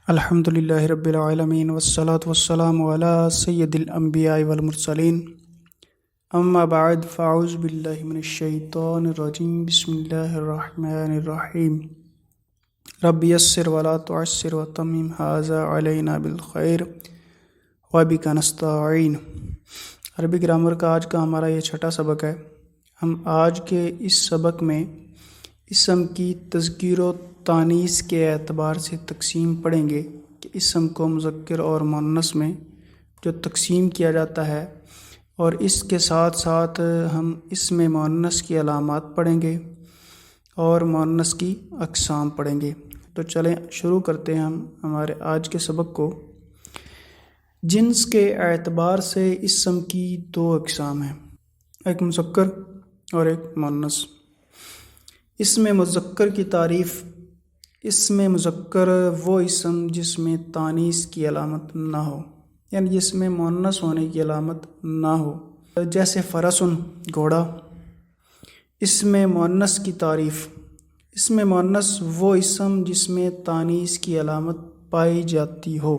الحمدللہ رب العالمین والصلاة والسلام علی سید الانبیاء والمرسلین اما بعد فاعوذ باللہ من الشیطان الرجیم بسم اللہ الرحمن الرحیم رب یسر ولا تعسر وتمم ھذا علینا بالخیر وبک نستعین۔ عربی گرامر کا آج کا ہمارا یہ چھٹا سبق ہے۔ ہم آج کے اس سبق میں اسم کی تذکیر و تانیث کے اعتبار سے تقسیم پڑھیں گے کہ اسم کو مذکر اور مؤنث میں جو تقسیم کیا جاتا ہے، اور اس کے ساتھ ساتھ ہم اسم مؤنث کی علامات پڑھیں گے اور مؤنث کی اقسام پڑھیں گے۔ تو چلیں شروع کرتے ہیں ہم ہمارے آج کے سبق کو۔ جنس کے اعتبار سے اسم کی دو اقسام ہیں، ایک مذکر اور ایک مؤنث۔ اسم مذکر کی تعریف: اسم مذکر وہ اسم جس میں تانیث کی علامت نہ ہو، یعنی جس میں مؤنث ہونے کی علامت نہ ہو، جیسے فرسن گھوڑا۔ اسم مؤنث کی تعریف: اسم مؤنث وہ اسم جس میں تانیث کی علامت پائی جاتی ہو،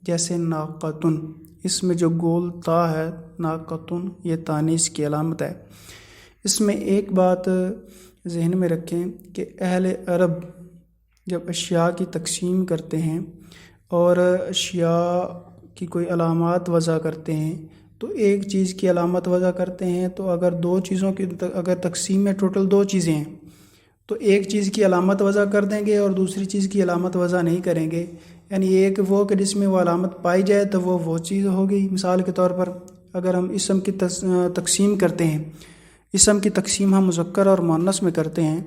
جیسے ناقۃن۔ اس میں جو گول تا ہے ناقۃن، یہ تانیث کی علامت ہے۔ اس میں ایک بات ذہن میں رکھیں کہ اہل عرب جب اشیاء کی تقسیم کرتے ہیں اور اشیاء کی کوئی علامات وضع کرتے ہیں تو ایک چیز کی علامت وضع کرتے ہیں، تو اگر دو چیزوں کی اگر تقسیم میں ٹوٹل دو چیزیں ہیں تو ایک چیز کی علامت وضع کر دیں گے اور دوسری چیز کی علامت وضع نہیں کریں گے، یعنی ایک وہ کہ جس میں وہ علامت پائی جائے تو وہ چیز ہوگی۔ مثال کے طور پر اگر ہم اسم کی تقسیم کرتے ہیں، اسم کی تقسیم ہم مذکر اور مؤنث میں کرتے ہیں،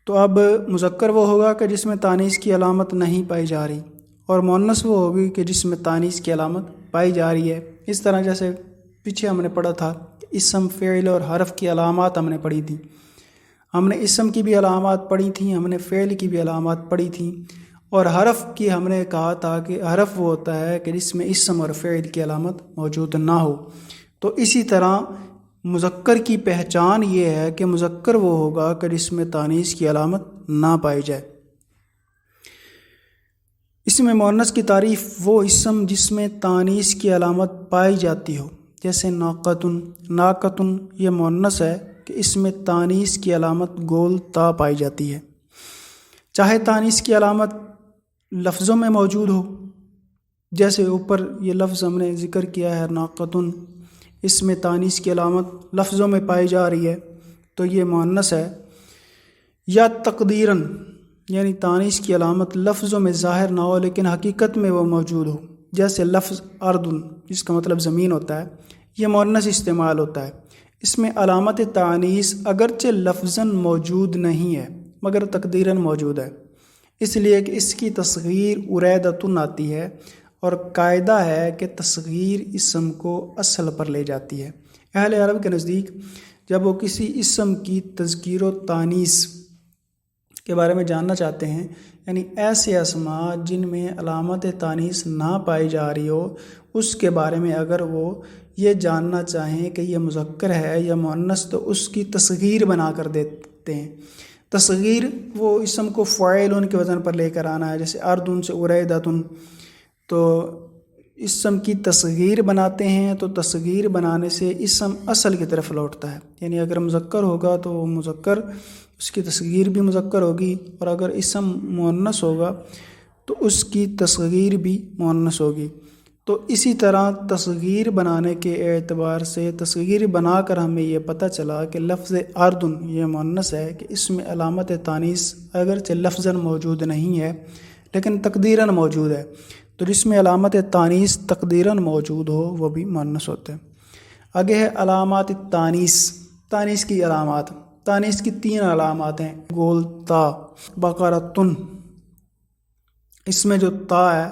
تو اب مذکر وہ ہوگا کہ جس میں تانیث کی علامت نہیں پائی جا رہی، اور مؤنث وہ ہوگی کہ جس میں تانیث کی علامت پائی جا رہی ہے۔ اس طرح جیسے پیچھے ہم نے پڑھا تھا کہ اسم، فعل اور حرف کی علامات ہم نے پڑھی تھی۔ ہم نے اسم کی بھی علامات پڑھی تھیں، ہم نے فعل کی بھی علامات پڑھی تھیں، اور حرف کی ہم نے کہا تھا کہ حرف وہ ہوتا ہے کہ جس میں اسم اور فعل کی علامت موجود نہ ہو۔ تو اسی طرح مذکر کی پہچان یہ ہے کہ مذکر وہ ہوگا کہ جس میں تانیث کی علامت نہ پائی جائے۔ اسم مؤنث کی تعریف: وہ اسم جس میں تانیث کی علامت پائی جاتی ہو، جیسے ناقۃن۔ ناقۃن یہ مؤنث ہے کہ اس میں تانیث کی علامت گول تا پائی جاتی ہے، چاہے تانیث کی علامت لفظوں میں موجود ہو، جیسے اوپر یہ لفظ ہم نے ذکر کیا ہے ناقۃن، اس میں تانیث کی علامت لفظوں میں پائی جا رہی ہے تو یہ مؤنث ہے، یا تقدیراً یعنی تانیث کی علامت لفظوں میں ظاہر نہ ہو لیکن حقیقت میں وہ موجود ہو، جیسے لفظ اردن جس کا مطلب زمین ہوتا ہے، یہ مؤنث استعمال ہوتا ہے۔ اس میں علامت تانیث اگرچہ لفظاً موجود نہیں ہے مگر تقدیراً موجود ہے، اس لیے کہ اس کی تصغیر اریدۃن آتی ہے، اور قاعدہ ہے کہ تصغیر اسم کو اصل پر لے جاتی ہے۔ اہل عرب کے نزدیک جب وہ کسی اسم کی تذکیر و تانیث کے بارے میں جاننا چاہتے ہیں، یعنی ایسے اسماء جن میں علامت تانیث نہ پائی جا رہی ہو، اس کے بارے میں اگر وہ یہ جاننا چاہیں کہ یہ مذکر ہے یا مؤنث تو اس کی تصغیر بنا کر دیتے ہیں۔ تصغیر وہ اسم کو فاعلن کے وزن پر لے کر آنا ہے، جیسے اردن سے اریدۃن، تو اسم کی تصغیر بناتے ہیں تو تصغیر بنانے سے اسم اصل کی طرف لوٹتا ہے، یعنی اگر مذکر ہوگا تو وہ مذکر، اس کی تصغیر بھی مذکر ہوگی، اور اگر اسم مؤنث ہوگا تو اس کی تصغیر بھی مؤنث ہوگی۔ تو اسی طرح تصغیر بنانے کے اعتبار سے تصغیر بنا کر ہمیں یہ پتہ چلا کہ لفظ اردن یہ مؤنث ہے کہ اس میں علامت تانیث اگرچہ لفظاً موجود نہیں ہے لیکن تقدیراً موجود ہے، تو جس میں علامت تانیث تقدیراً موجود ہو وہ بھی مؤنث ہوتے ہیں۔ آگے ہے علامات تانیث۔ تانیث کی علامات: تانیث کی 3 علامات ہیں: گول تا، بقرۃن، اس میں جو تا ہے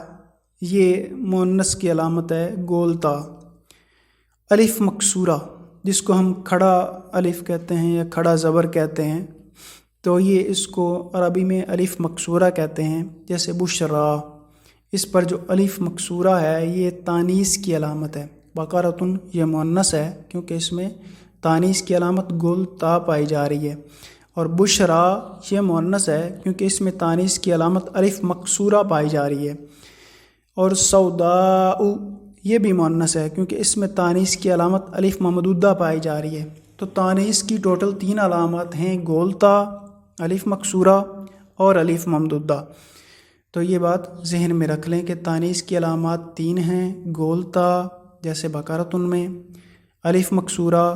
یہ مؤنث کی علامت ہے گول تا، الف مکسورہ جس کو ہم کھڑا الف کہتے ہیں یا کھڑا زبر کہتے ہیں، تو یہ اس کو عربی میں الف مکسورہ کہتے ہیں، جیسے بشرا، اس پر جو الف مکسورہ ہے یہ تانیث کی علامت ہے۔ بقرۃن یہ مؤنث ہے کیونکہ اس میں تانیث کی علامت گول تا پائی جا رہی ہے، اور بشرا یہ مؤنث ہے کیونکہ اس میں تانیث کی علامت الف مکسورہ پائی جا رہی ہے، اور سوداء یہ بھی مؤنث ہے کیونکہ اس میں تانیث کی علامت الف ممدودہ پائی جا رہی ہے۔ تو تانیث کی ٹوٹل 3 علامات ہیں، گولتا، الف مکسورہ اور الف ممدودہ۔ تو یہ بات ذہن میں رکھ لیں کہ تانیث کی علامات 3 ہیں، گولتا جیسے بکرتن میں، الف مکسورہ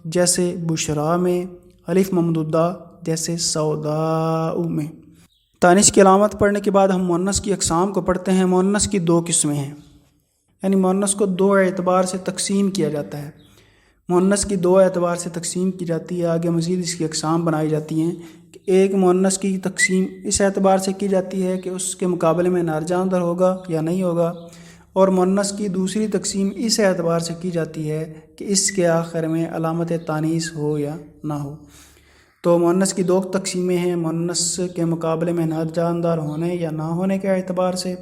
جیسے بشرا میں، الف ممدودہ جیسے سوداء میں۔ تانیث کی علامت پڑھنے کے بعد ہم مؤنث کی اقسام کو پڑھتے ہیں۔ مؤنث کی 2 قسمیں ہیں، یعنی مؤنث کو 2 اعتبار سے تقسیم کیا جاتا ہے۔ مؤنث کی 2 اعتبار سے تقسیم کی جاتی ہے، آگے مزید اس کی اقسام بنائی جاتی ہیں کہ ایک مؤنث کی تقسیم اس اعتبار سے کی جاتی ہے کہ اس کے مقابلے میں نر جاندار ہوگا یا نہیں ہوگا، اور مؤنث کی دوسری تقسیم اس اعتبار سے کی جاتی ہے کہ اس کے آخر میں علامت تانیث ہو یا نہ ہو۔ تو مؤنث کی 2 تقسیمیں ہیں، مؤنث کے مقابلے میں نر جاندار ہونے یا نہ ہونے کے اعتبار سے،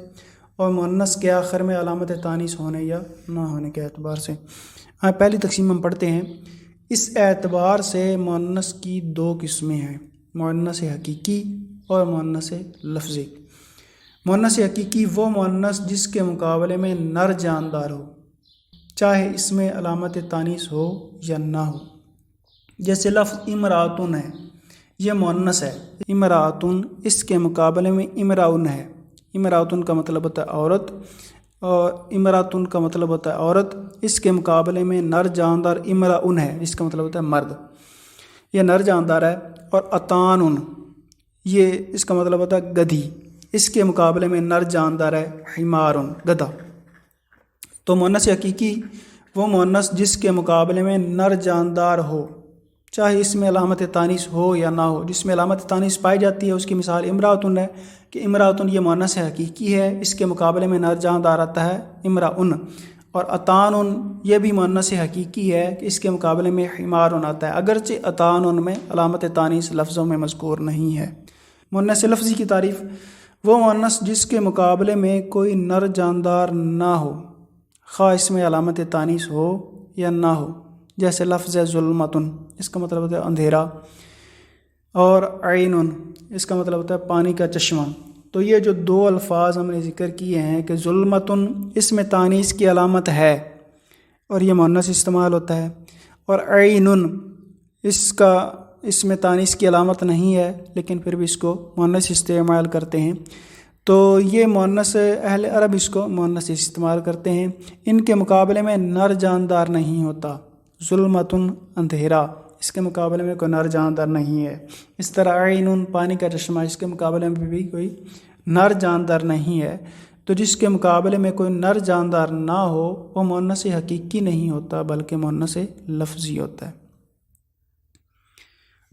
اور مؤنث کے آخر میں علامت تانیث ہونے یا نہ ہونے کے اعتبار سے۔ پہلی تقسیم ہم پڑھتے ہیں۔ اس اعتبار سے مؤنث کی 2 قسمیں ہیں، مؤنث حقیقی اور مؤنث لفظی۔ مؤنث حقیقی وہ مؤنث جس کے مقابلے میں نر جاندار ہو، چاہے اس میں علامت تانیث ہو یا نہ ہو، جیسے لفظ امراتن ہے، یہ مؤنث ہے، امراتن اس کے مقابلے میں امراؤن ہے۔ امراتن کا مطلب ہوتا ہے عورت، اور امراتن کا مطلب ہوتا ہے عورت، اس کے مقابلے میں نر جاندار امراؤن ہے جس کا مطلب ہوتا ہے مرد، یہ نر جاندار ہے۔ اور اتانن یہ اس کا مطلب ہوتا ہے گدھی، اس کے مقابلے میں نر جاندار ہے حمارن، گدھا۔ تو مؤنث حقیقی وہ مؤنث جس کے مقابلے میں نر جاندار ہو، چاہے اس میں علامت تانیث ہو یا نہ ہو۔ جس میں علامت تانیث پائی جاتی ہے اس کی مثال امراتن ہے کہ امراتن یہ مؤنث حقیقی ہے، اس کے مقابلے میں نر جاندار آتا ہے امراؤن۔ اور اتانن یہ بھی مؤنث حقیقی ہے کہ اس کے مقابلے میں حمارن آتا ہے، اگرچہ اتانن میں علامت تانیث لفظوں میں مذکور نہیں ہے۔ مؤنث لفظی کی تعریف وہ مؤنث جس کے مقابلے میں کوئی نر جاندار نہ ہو، خواہ اس میں علامت تانیث ہو یا نہ ہو، جیسے لفظ ظلمتن اس کا مطلب ہوتا ہے اندھیرا، اور عینن اس کا مطلب ہوتا ہے پانی کا چشمہ۔ تو یہ جو 2 الفاظ ہم نے ذکر کیے ہیں کہ ظلمتن اس میں تانیث کی علامت ہے اور یہ مؤنث استعمال ہوتا ہے، اور عینن اس میں تانیث کی علامت نہیں ہے لیکن پھر بھی اس کو مؤنث استعمال کرتے ہیں۔ تو یہ مؤنث اہل عرب اس کو مؤنث استعمال کرتے ہیں، ان کے مقابلے میں نر جاندار نہیں ہوتا۔ ظلمتن اندھیرا، اس کے مقابلے میں کوئی نر جاندار نہیں ہے۔ اس طرح عینن پانی کا چشمہ، اس کے مقابلے میں بھی کوئی نر جاندار نہیں ہے۔ تو جس کے مقابلے میں کوئی نر جاندار نہ ہو وہ مؤنث حقیقی نہیں ہوتا بلکہ مؤنث لفظی ہوتا ہے۔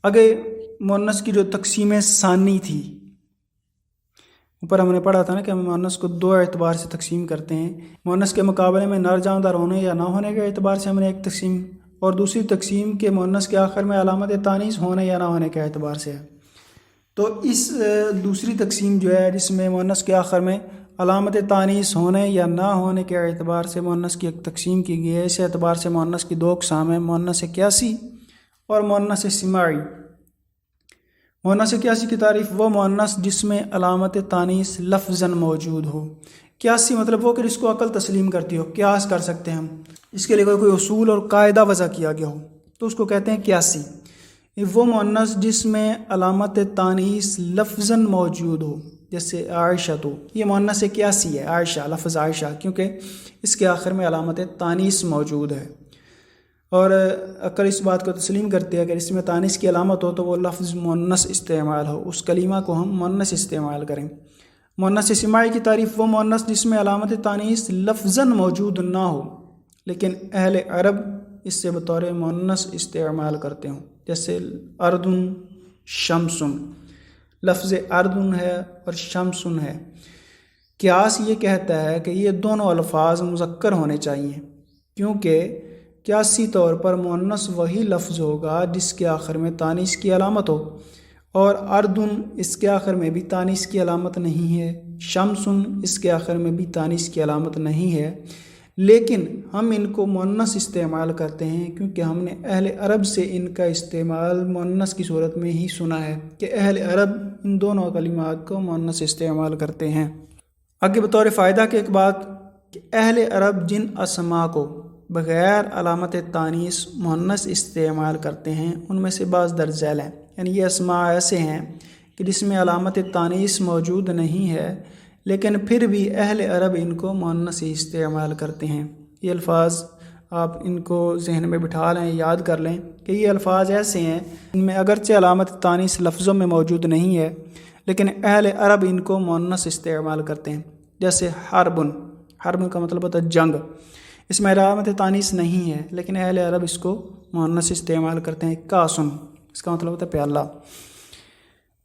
اگر مؤنث کی جو تقسیم ثانی تھی، اوپر ہم نے پڑھا تھا نا کہ ہم مؤنث کو 2 اعتبار سے تقسیم کرتے ہیں، مؤنث کے مقابلے میں نر جاندار ہونے یا نہ ہونے کے اعتبار سے ہم نے ایک تقسیم، اور دوسری تقسیم کے مؤنث کے آخر میں علامت تانیث ہونے یا نہ ہونے کے اعتبار سے ہے۔ تو اس دوسری تقسیم جو ہے جس میں مؤنث کے آخر میں علامت تانیث ہونے یا نہ ہونے کے اعتبار سے مؤنث کی ایک تقسیم کی گئی ہے، اس اعتبار سے مؤنث کی 2 اقسام ہیں، مؤنث قیاسی اور مؤنث سماعی۔ مؤنث قیاسی کی تعریف وہ مؤنث جس میں علامت تانیث لفظاً موجود ہو۔ قیاسی مطلب وہ کہ جس کو عقل تسلیم کرتی ہو، قیاس کر سکتے ہیں ہم، اس کے لیے کوئی اصول اور قاعدہ وضع کیا گیا ہو تو اس کو کہتے ہیں قیاسی۔ وہ مؤنث جس میں علامت تانیث لفظاً موجود ہو، جیسے عائشہ، تو یہ مؤنث قیاسی ہے، عائشہ، لفظ عائشہ، کیونکہ اس کے آخر میں علامت تانیث موجود ہے۔ اور عقل اس بات کو تسلیم کرتی ہے کہ اس میں تانیث کی علامت ہو تو وہ لفظ مؤنث استعمال ہو، اس کلمہ کو ہم مؤنث استعمال کریں۔ مؤنث سماعی کی تعریف وہ مؤنث جس میں علامت تانیث لفظاً موجود نہ ہو لیکن اہل عرب اس سے بطور مؤنث استعمال کرتے ہوں، جیسے اردن، شمسن، لفظ اردن ہے اور شمسن ہے۔ قیاس یہ کہتا ہے کہ یہ دونوں الفاظ مذکر ہونے چاہیے، کیونکہ قیاسی طور پر مؤنث وہی لفظ ہوگا جس کے آخر میں تانیث کی علامت ہو، اور اردن اس کے آخر میں بھی تانیث کی علامت نہیں ہے، شمسن اس کے آخر میں بھی تانیث کی علامت نہیں ہے۔ لیکن ہم ان کو مؤنث استعمال کرتے ہیں کیونکہ ہم نے اہل عرب سے ان کا استعمال مؤنث کی صورت میں ہی سنا ہے کہ اہل عرب ان دونوں کلمات کو مؤنث استعمال کرتے ہیں۔ آگے بطور فائدہ کے ایک بات کہ اہل عرب جن اسماء کو بغیر علامت تانیث مؤنث استعمال کرتے ہیں ان میں سے بعض درج ذیل ہیں، یعنی یہ اسماء ایسے ہیں کہ جس میں علامت تانیث موجود نہیں ہے لیکن پھر بھی اہل عرب ان کو مؤنث ہی استعمال کرتے ہیں۔ یہ الفاظ آپ ان کو ذہن میں بٹھا لیں، یاد کر لیں کہ یہ الفاظ ایسے ہیں ان میں اگرچہ علامت تانیث لفظوں میں موجود نہیں ہے لیکن اہل عرب ان کو مؤنث استعمال کرتے ہیں، جیسے حربن، حرب کا مطلب ہوتا ہے جنگ، اس میں علامت تانیث نہیں ہے لیکن اہل عرب اس کو مؤنث استعمال کرتے ہیں۔ کاسن، اس کا مطلب ہوتا ہے پیالہ۔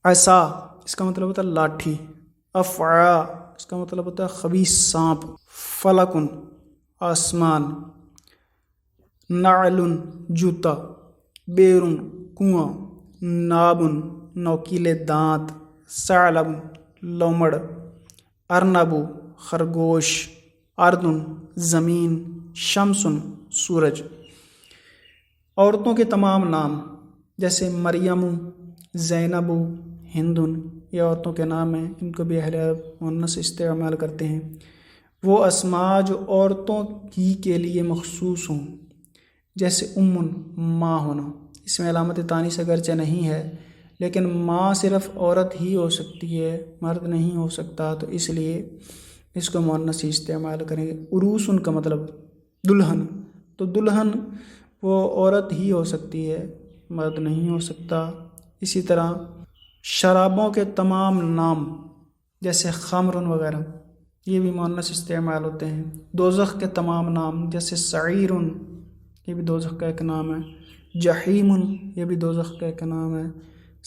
عصا، اس کا مطلب ہوتا ہے لاٹھی۔ افعا، اس کا مطلب ہوتا ہے خبیث سانپ۔ فلکن، آسمان۔ نعلن، جوتا۔ بیرن، کنواں۔ نابن، نوکیلے دانت۔ ثعلب، لومڑ۔ ارنبو، خرگوش۔ اردن، زمین۔ شمسن، سورج۔ عورتوں کے تمام نام جیسے مریم، زینب، ہندن، یہ عورتوں کے نام ہیں، ان کو بھی اہل عرب مؤنث استعمال کرتے ہیں۔ وہ اسماء جو عورتوں ہی کے لیے مخصوص ہوں، جیسے امن، ماں ہونا، اس میں علامت تانیث اگرچہ نہیں ہے لیکن ماں صرف عورت ہی ہو سکتی ہے، مرد نہیں ہو سکتا، تو اس لیے اس کو مؤنث ہی استعمال کریں گے۔ عروسن کا مطلب دلہن، تو دلہن وہ عورت ہی ہو سکتی ہے، مرد نہیں ہو سکتا۔ اسی طرح شرابوں کے تمام نام جیسے خمرن وغیرہ یہ بھی مؤنث استعمال ہوتے ہیں۔ دوزخ کے تمام نام جیسے سعیرن، یہ بھی دوزخ کا ایک نام ہے۔ جحیمن، یہ بھی دوزخ کا ایک نام ہے۔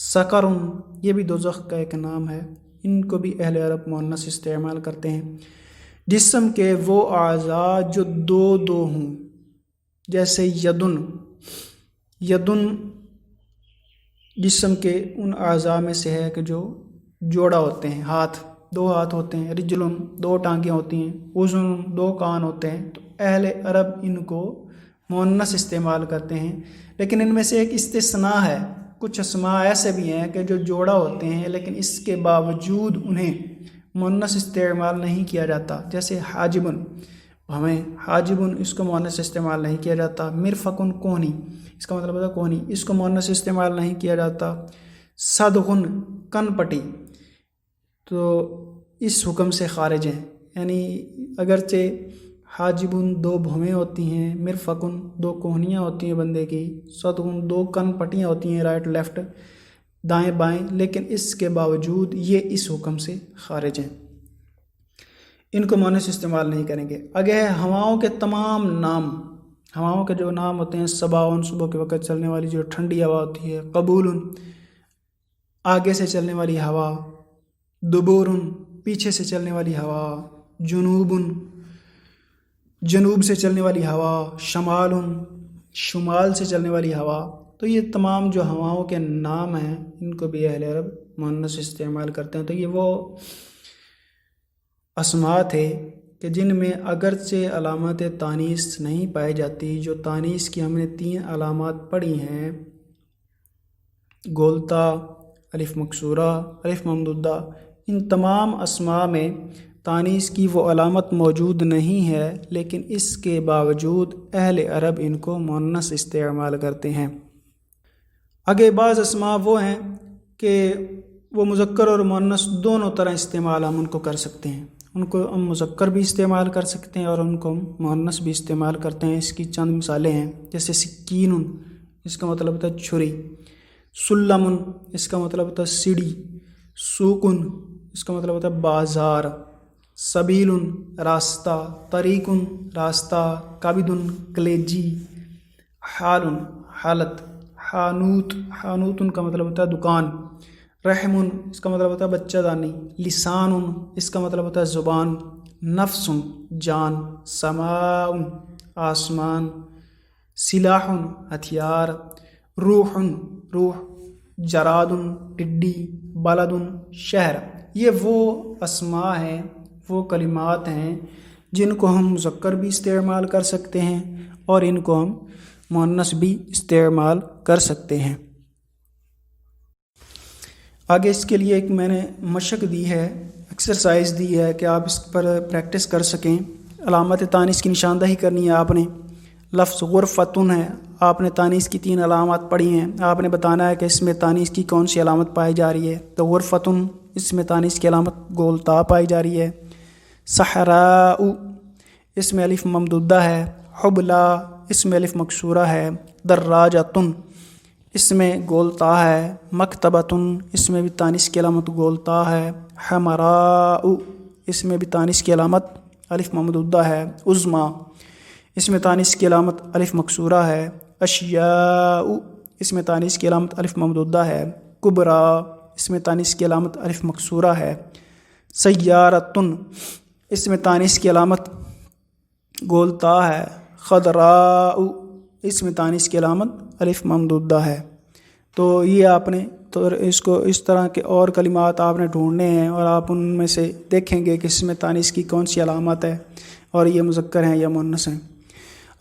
سقرن، یہ بھی دوزخ کا ایک نام ہے، ان کو بھی اہل عرب مؤنث استعمال کرتے ہیں۔ جسم کے وہ اعضاء جو دو دو ہوں جیسے یدن، یدن جسم کے ان اعضاء میں سے ہے کہ جو جوڑا ہوتے ہیں، ہاتھ، دو ہاتھ ہوتے ہیں۔ رجلن، دو ٹانگیں ہوتی ہیں۔ اذن، دو کان ہوتے ہیں۔ تو اہل عرب ان کو مؤنث استعمال کرتے ہیں، لیکن ان میں سے ایک استثناء ہے، کچھ اسماء ایسے بھی ہیں کہ جو جوڑا ہوتے ہیں لیکن اس کے باوجود انہیں مؤنث استعمال نہیں کیا جاتا، جیسے حاجبن، ہمیں حاجبن اس کو مؤنث استعمال نہیں کیا جاتا۔ مرفقن، کوہنی، اس کا مطلب ہوتا ہے کوہنی، اس کو مؤنث استعمال نہیں کیا جاتا۔ صدغن، کن پٹی، تو اس حکم سے خارج ہیں، یعنی اگرچہ حاجبن دو بھویں ہوتی ہیں، مرفقن دو کوہنیاں ہوتی ہیں بندے کی، صدغن دو کن پٹیاں ہوتی ہیں رائٹ لیفٹ دائیں بائیں، لیکن اس کے باوجود یہ اس حکم سے خارج ہیں، ان کو مؤنث استعمال نہیں کریں گے۔ آگے ہے ہواؤں کے تمام نام، ہواؤں کے جو نام ہوتے ہیں، صباؤن، صبح کے وقت چلنے والی جو ٹھنڈی ہوا ہوتی ہے۔ قبولن، آگے سے چلنے والی ہوا۔ دبورن، پیچھے سے چلنے والی ہوا۔ جنوبن، جنوب سے چلنے والی ہوا۔ شمالن، شمال سے چلنے والی ہوا۔ تو یہ تمام جو ہواؤں کے نام ہیں ان کو بھی اہل عرب مؤنث استعمال کرتے ہیں۔ تو یہ وہ اسماء تھے کہ جن میں اگرچہ علامت تانیث نہیں پائی جاتی، جو تانیث کی ہم نے 3 علامات پڑھی ہیں، گولتا، الف مکسورہ، الف ممدودہ، ان تمام اسماء میں تانیث کی وہ علامت موجود نہیں ہے لیکن اس کے باوجود اہل عرب ان کو مؤنث استعمال کرتے ہیں۔ آگے بعض اسماء وہ ہیں کہ وہ مذکر اور مؤنث دونوں طرح استعمال ہم ان کو کر سکتے ہیں، ان کو ہم مذکر بھی استعمال کر سکتے ہیں اور ان کو ہم مؤنث بھی استعمال کرتے ہیں۔ اس کی چند مثالیں ہیں، جیسے سکین، اس کا مطلب ہوتا ہے چھری۔ سلم، اس کا مطلب ہوتا ہے سیڑھی۔ سوقن، اس کا مطلب ہوتا ہے بازار۔ سبیل، راستہ۔ طریق، راستہ۔ کبد، کلیجی۔ حال، حالت۔ حانوت، حانوتن کا مطلب ہوتا ہے دکان۔ رحم، اس کا مطلب ہوتا ہے بچہ دانی۔ لسان، اس کا مطلب ہوتا ہے زبان۔ نفس، جان۔ سماء، آسمان۔ سلاح، ہتھیار۔ روح، روح۔ جراد، ٹڈی۔ بلد، شہر۔ یہ وہ اسماء ہیں، وہ کلمات ہیں جن کو ہم مذکر بھی استعمال کر سکتے ہیں اور ان کو ہم مؤنث بھی استعمال کر سکتے ہیں۔ آگے اس کے لیے ایک میں نے مشق دی ہے، ایکسرسائز دی ہے کہ آپ اس پر پریکٹس کر سکیں۔ علامت تانیث کی نشاندہی کرنی ہے آپ نے۔ لفظ غرفتن ہے، آپ نے تانیث کی 3 علامات پڑھی ہیں، آپ نے بتانا ہے کہ اس میں تانیث کی کون سی علامت پائی جا رہی ہے۔ تو غرفتن اس میں تانیث کی علامت گول تا پائی جا رہی ہے۔ صحراء اس میں الف ممدودہ ہے۔ حبلا اس میں الف مکسورہ ہے۔ دراجتن اس میں گول تا ہے۔ مکتبتن اس میں بھی تانیث کی علامت گول تا ہے۔ حمراء اس میں بھی تانیث کی علامت الف ممدودہ ہے۔ عظما اس میں تانیث کی علامت الف مکسورہ ہے۔ اشیاء اس میں تانیث کی علامت الف ممدودہ ہے۔ کبرا اس میں تانیث کی علامت الف مکسورہ ہے۔ سیارتن اس میں تانیث کی علامت گول تا ہے۔ خضراء اس میں تانیث کی علامت الف ممدودہ ہے۔ تو یہ آپ نے تو اس کو اس طرح کے اور کلمات آپ نے ڈھونڈنے ہیں اور آپ ان میں سے دیکھیں گے کہ اس میں تانیث کی کون سی علامت ہے اور یہ مذکر ہیں یا مؤنث ہیں۔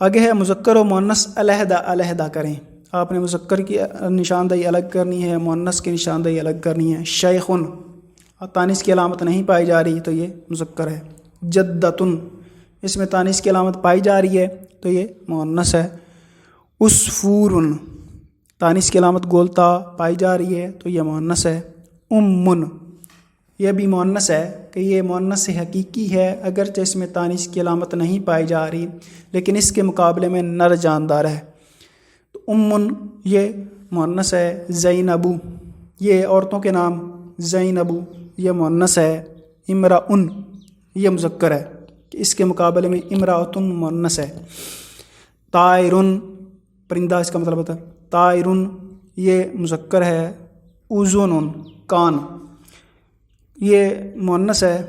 آگے ہے مذکر و مؤنث علیحدہ علیحدہ کریں۔ آپ نے مذکر کی نشاندہی الگ کرنی ہے، مؤنث کی نشاندہی الگ کرنی ہے۔ شیخن تانیث کی علامت نہیں پائی جا رہی تو یہ مذکر ہے۔ جدتن اس میں تانیث کی علامت پائی جا رہی ہے تو یہ مؤنث ہے۔ عصفور تانیث کی علامت گولتا پائی جا رہی ہے تو یہ مؤنث ہے۔ امن یہ بھی مؤنث ہے کہ یہ مؤنث حقیقی ہے اگرچہ اس میں تانیث کی علامت نہیں پائی جا رہی، لیکن اس کے مقابلے میں نر جاندار ہے۔ تو امن یہ مؤنث ہے۔ زینب یہ عورتوں کے نام، زینب یہ مؤنث ہے۔ امراؤن یہ مذکر ہے کہ اس کے مقابلے میں امراؤتن مؤنث ہے۔ طائرن پرندہ اس کا مطلب ہوتا ہے۔ طائرن یہ مذکر ہے۔ اذن کان یہ مؤنث ہے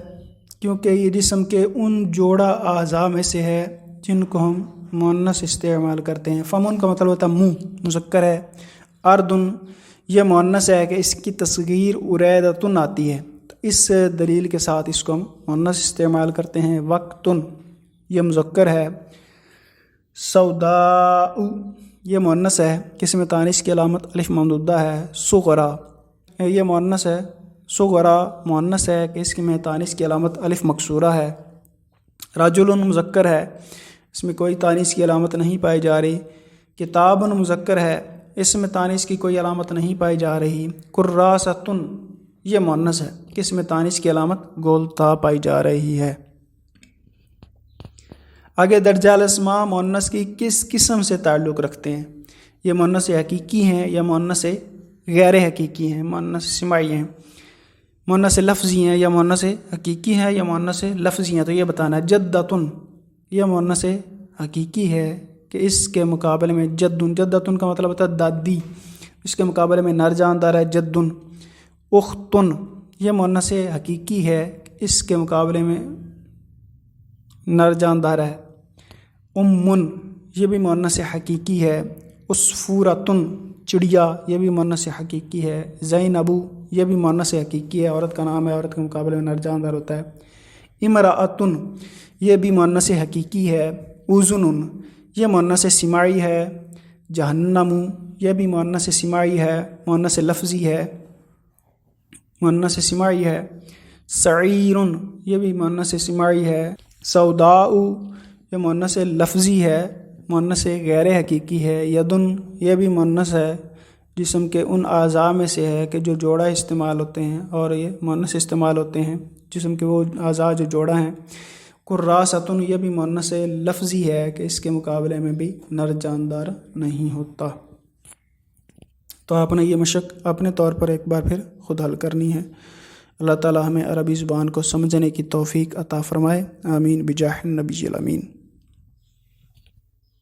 کیونکہ یہ جسم کے ان جوڑا اعضاء میں سے ہے جن کو ہم مؤنث استعمال کرتے ہیں۔ فمن کا مطلب ہوتا ہے منہ، مذکر ہے۔ اردن یہ مؤنث ہے کہ اس کی تصغیر اریدتن آتی ہے، تو اس دلیل کے ساتھ اس کو ہم مؤنث استعمال کرتے ہیں۔ وقتن یہ مذکر ہے۔ سوداء یہ مؤنث ہے کہ اس میں تانیث کی علامت الف ممدودہ ہے۔ صغرا یہ مؤنث ہے۔ صغرا مؤنث ہے کہ اس میں تانیث کی علامت الف مکسورہ ہے۔ رجل مذکر ہے، اس میں کوئی تانیث کی علامت نہیں پائی جا رہی۔ کتاب مذکر ہے، اس میں تانیث کی کوئی علامت نہیں پائی جا رہی۔ کراستن یہ مؤنث ہے کہ اس میں تانیث کی علامت گول تا پائی جا رہی ہے۔ آگے درجہ الاسماء مؤنث کی کس قسم سے تعلق رکھتے ہیں؟ یہ مؤنث حقیقی ہیں یا مؤنث غیر حقیقی ہیں، مؤنث سماعی ہیں، مؤنث لفظی ہیں یا مؤنث حقیقی ہیں یا مؤنث لفظی ہیں، تو یہ بتانا ہے۔ جدتن یہ مؤنث حقیقی ہے کہ اس کے مقابلے میں جدن، جدتن کا مطلب ہوتا ہے دادی، اس کے مقابلے میں نر جاندار ہے جدن۔ اختن یہ مؤنث حقیقی ہے کہ اس کے مقابلے میں نر جاندار ہے۔ امن یہ بھی مؤنث حقیقی ہے۔ عصفورتن چڑیا یہ بھی مؤنث حقیقی ہے۔ زینبو یہ بھی مؤنث حقیقی ہے، عورت کا نام ہے، عورت کے مقابلے میں نر جاندار ہوتا ہے۔ امراۃن یہ بھی مؤنث حقیقی ہے۔ اذن یہ مؤنث سماعی ہے۔ جہنم یہ بھی مؤنث سماعی ہے، مؤنث لفظی ہے، مؤنث سماعی ہے۔ سعیر یہ بھی مؤنث سماعی ہے۔ سوداء یہ مؤنث لفظی ہے، مؤنث غیر حقیقی ہے۔ یدن یہ بھی مؤنث ہے، جسم کے ان اعضاء میں سے ہے کہ جو جوڑا استعمال ہوتے ہیں اور یہ مؤنث استعمال ہوتے ہیں، جسم کے وہ اعضاء جو جوڑا ہیں۔ کراستن یہ بھی مؤنث لفظی ہے کہ اس کے مقابلے میں بھی نر جاندار نہیں ہوتا۔ تو آپ نے یہ مشق اپنے طور پر ایک بار پھر خود حل کرنی ہے۔ اللہ تعالی ہمیں عربی زبان کو سمجھنے کی توفیق عطا فرمائے۔ آمین بجاہ النبی الامین۔